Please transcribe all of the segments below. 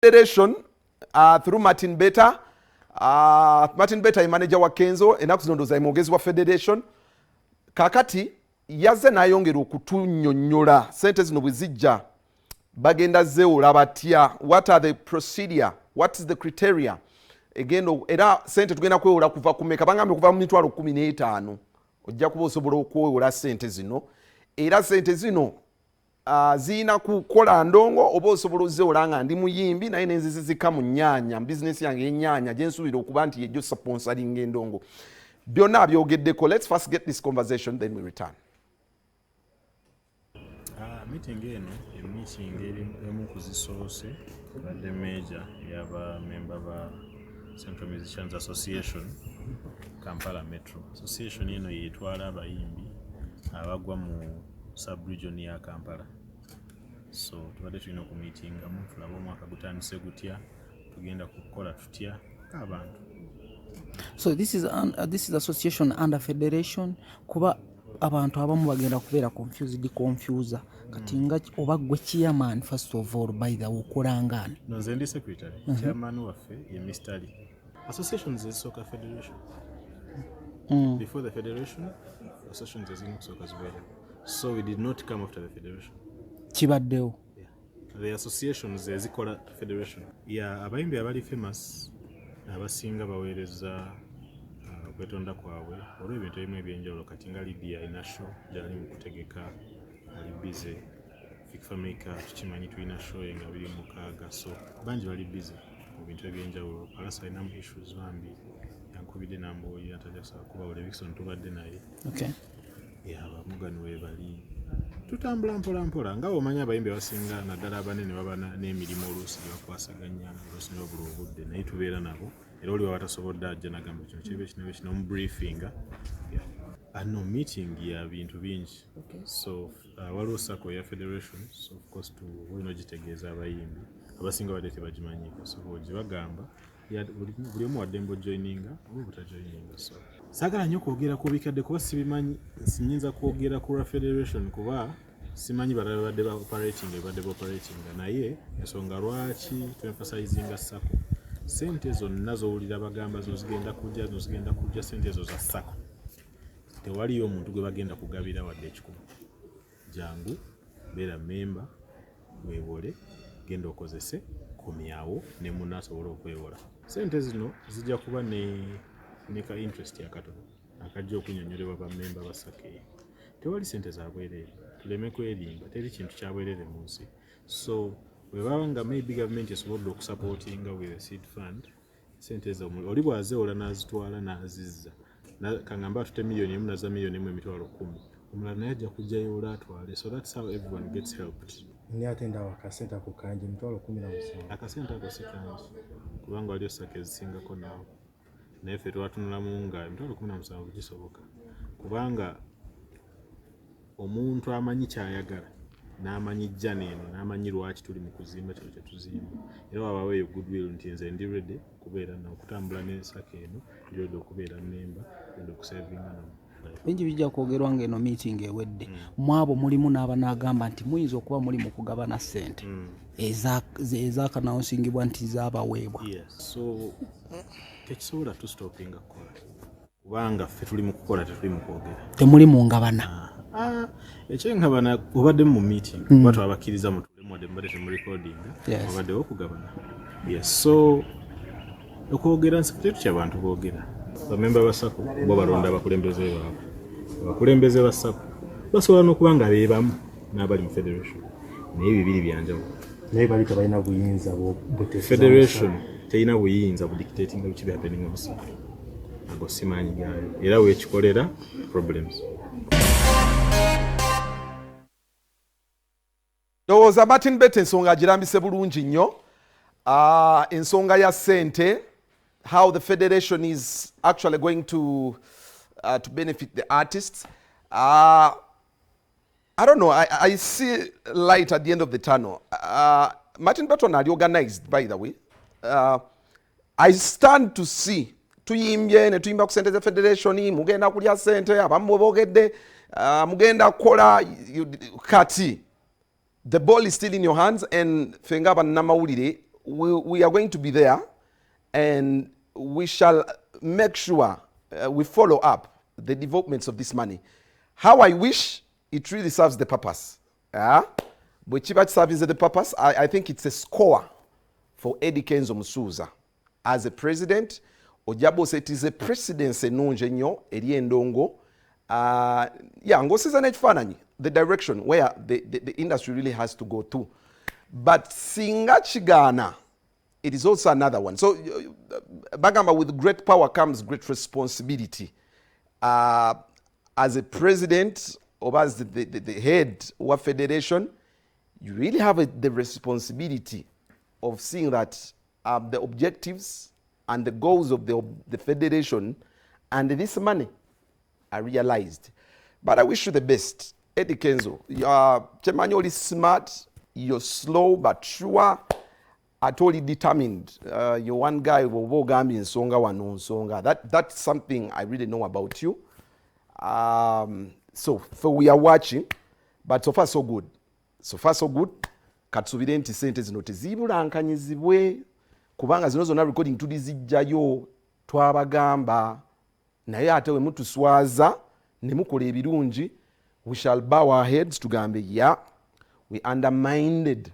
Federation through Martin Beta. Martin Beta manager wa Kenzo enaku zino ndoza mwogezi wa Federation. Kakati yazze nayongera okutunnyonnyola sente zino bwe zijja bagenda zeewola batya, what are the procedure, what is the criteria, egendo era sente tugenda kwewola kuva kumeka bangambe kuva mu 15,000 ojja kuba osobola okwewola sente zino era sente zino zina kukola ndongo oba osobola ozeewola nga ndi muyimbi naye nenzizizika mu nnyanya business yange y'ennyanya gye nsuubira okuba nti yejjo sponsoring endongo. Byonna byogeddeko. Let's first get this conversation, then we return. Meeting eno meeting emu kuzisoose badde major yaba member ba Central Musicians Association Kampala Metro. Association eno yetwala abayimbi abagwa mu sub-region ya Kampala. So tubadde tulina ku meeting amu tulaba omwaka gutandise gutya tugenda kukola tutya abantu. So this is association under federation kuba abantu abamu bagenda kubeera confused kati nga oba gwe chairman first of all by the okulangana. No, nze ndi secretary. Chairman waffe ye Mr. Ali. Associations is soccer federation. Before the federation, associations is in soccer zibeera. So we did not come after the federation. Kibaddewo. Yeah. The associations ezikola federation. Yeah, abayimbi abali famous abasinga baweereza kwetonda kwabwe olw'ebintu ebimu ebyenjawulo kati nga Lydia ina show gyali mu kutegeka ali busy. Fikfamika tukimanyi tulina show nga 26 so bangi bali busy mu bintu ebyenjawulo. Palasa ina mu issues bambi yankubidde namboyi atajasa kuba ole Vixen tubadde naye. Okay. Yeah, bamugani we bali tutambula mpola nga omanya abayimbi abasinga naddala abanene baba n'emirimu oluusi gyebakwasaganya oluusi n'obula obudde naye tubeera nabo era oli wabatasobodde ajja nagamba kino kibe kino mu briefing. Ano meeting ya bintu bingi. Okay. So waliwo sako ya federation so of course tulina gitegeeza abayimbi abasinga badde tebagimanyiko so gye bagamba buli omu wadde mbo joininga oba butajoininga. So saagala nnyo kwogera ku bikadde kuba sibimanyi sinyinza kwogera ku federation kuba simanyi balala badde ba operating naye ensonga lwaki tuemphasizinga sako sente zonna zowulira bagamba zigenda kujja sente ezo za sako tewaliyo omuntu gwe bagenda kugabira wadde ekikumu. Jangu beera memba weewole genda okozese komyawo ne munno asobola okwewola. Sente zino zijja kuba ne ka interest yakatono akajja okunyonyolebwa bammemba ba sake. Tewali sente za bwereere tuleme kwerimba teri kintu kya bwereere mu nsi. So bwe baba nga maybe government esobodde okusupportinga with a seed fund sente zo oli bwazeewola n'azitwala n'azizza kangamba tute million emu naza million emu emitwalo 10 omulala naye ajja kujjayo olwatwale. So that's how everyone gets helped. Ni atenda wakasenta ku kanji mitwalo 17 akasenta ako si kanji kubanga waliyo sake ezisingako naawe naye ffe twatunulamu nga emitwalo 17 gisoboka kubanga omuntu amanyi kyayagala n'amanyi jjaneeno n'amanyi lwaki tuli mu kuzimba kino kye tuzimba era wabaawo eyo goodwill nti nze ndi ready kubeera n'okutambula n'ensaka eno ndi ready okubeera memba ready okusavinga namu. Bingi bijja kwogerwa ng'eno meeting ewedde mwabo mulimu n'abanagamba nti muyinza okuba muli mu kugabana ssente ezakanawusingibwa nti zaabaweebwa. Yes. So tekisobola tustopinga kukola kubanga ffe tuli mu kukola tetuli mu kwogera temuli mu ngabana. Ekyenkabana obadde mu meeting kuba twabakkiriza mutulemu wadde mbadde temu recordinga obaddewo okugabana. Yes. So okwogera nsikate tutya abantu boogera bamemba ba sako bo balonda abakulembeze baabwe abakulembeze ba sako basobola n'okuba nga beebamu n'abali mu federation naye bibiri byanjawulo naye bali tebalina buyinza federation terina buyinza budictatinga biki bi happening mu sako ago simanyi gaayo era weekikolera problems. Ndowooza Martin Beta ensonga agirambise bulungi nnyo. Ensonga ya ssente, how the federation is actually going to benefit the artists. I don't know, I see light at the end of the tunnel. Martin Beta ali organized, by the way. I stand to see tuyimbye ne tuyimba ku ssente za federation mugenda kulya ssente abamu boogedde mugenda kukola kati the ball is still in your hands and fenga banamawulire we are going to be there, and we shall make sure we follow up the developments of this money. How I wish it really serves the purpose. But chiba serves the purpose. I think it's a score for Eddie Kenzo Musuuza as a president. Ojabo said it is a precedence enunje nnyo eri endongo. Ngosiza nekifaananyi, the direction where the industry really has to go to. But singa chigana, it is also another one. So bagamba, with great power comes great responsibility. As a president or as the head of a federation, you really have the responsibility of seeing that the objectives and the goals of the federation and this money are realized. But I wish you the best. Eddie Kenzo, you're smart, you're slow but sure, totally determined. You're one guy who will go in Songa one Songa. That's something I really know about you. So we are watching, but so far so good. So far so good. Katsubire nti ssente zino tezibulankanyizibwe kubanga zino zonna recording tulizijjayo twabagamba naye ate we mutuswaza ne mukola ebirungi, we shall bow our heads tugambe we undermined,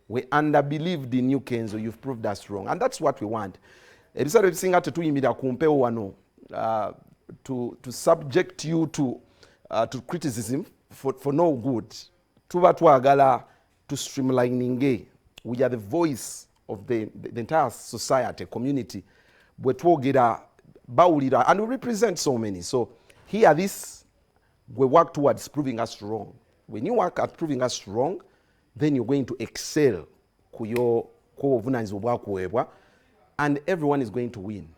we underbelieved in you Kenzo, you've proved us wrong, and that's what we want. Ebiseera ebisinga tetuyimira ku mpewo wano to subject you to criticism for no good. Tuba twagala to streamlining. We are the voice of the entire society, community. Bwe twogera bawulira, and we represent so many. So here this, we work towards proving us wrong. When you work at proving us wrong, then you're going to excel and everyone is going to win.